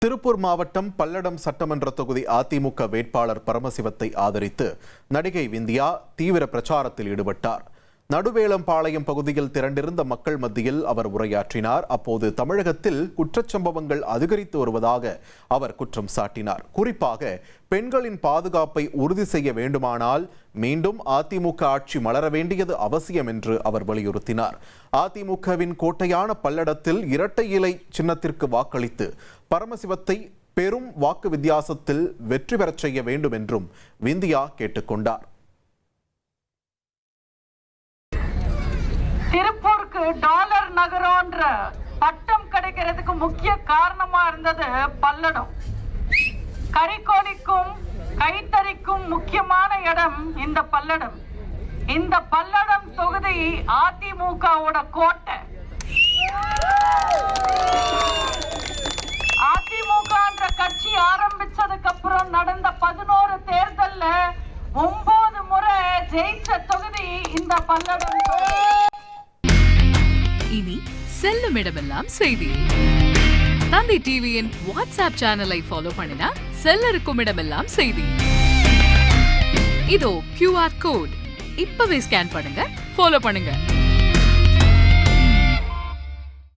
திருப்பூர் மாவட்டம் பல்லடம் சட்டமன்ற தொகுதி அதிமுக வேட்பாளர் பரமசிவத்தை ஆதரித்து நடிகை விந்தியா தீவிர பிரச்சாரத்தில் ஈடுபட்டார். நடுவேலம்பாளையம் பகுதியில் திரண்டிருந்த மக்கள் மத்தியில் அவர் உரையாற்றினார். அப்போது தமிழகத்தில் குற்றச்சம்பவங்கள் அதிகரித்து வருவதாக அவர் குற்றம் சாட்டினார். குறிப்பாக பெண்களின் பாதுகாப்பை உறுதி செய்ய வேண்டுமானால் மீண்டும் அதிமுக ஆட்சி மலர வேண்டியது அவசியம் என்று அவர் வலியுறுத்தினார். அதிமுகவின் கோட்டையான பல்லடத்தில் இரட்டை இலை சின்னத்திற்கு வாக்களித்து பரமசிவத்தை பெரும் வாக்கு வித்தியாசத்தில் வெற்றி பெறச் செய்ய வேண்டும் என்றும் விந்தியா கேட்டுக்கொண்டார். திருப்பூருக்கு டாலர் நகரம்ன்ற பட்டம் கிடைக்கிறதுக்கு முக்கிய காரணமா இருந்தது பல்லடம். கறிக்கோழிக்கும் கைத்தறிக்கும் முக்கியமான இடம் இந்த பல்லடம். இந்த பல்லடம் தொகுதி அதிமுகவோட கோட்டை. அதிமுகன்ற கட்சி ஆரம்பிச்சதுக்கு அப்புறம் நடந்த 11 தேர்தல்ல 9 முறை ஜெயிச்ச தொகுதி இந்த பல்லடம். இனி செல்லும் இடமெல்லாம் செய்தி. தந்தி டிவியின் வாட்ஸ்அப் சேனலை ஃபாலோ பண்ணினா செல்ல இருக்கும் இடமெல்லாம் செய்தி. இதோ QR கோட் இப்பவே ஸ்கேன் பண்ணுங்க, ஃபாலோ பண்ணுங்க.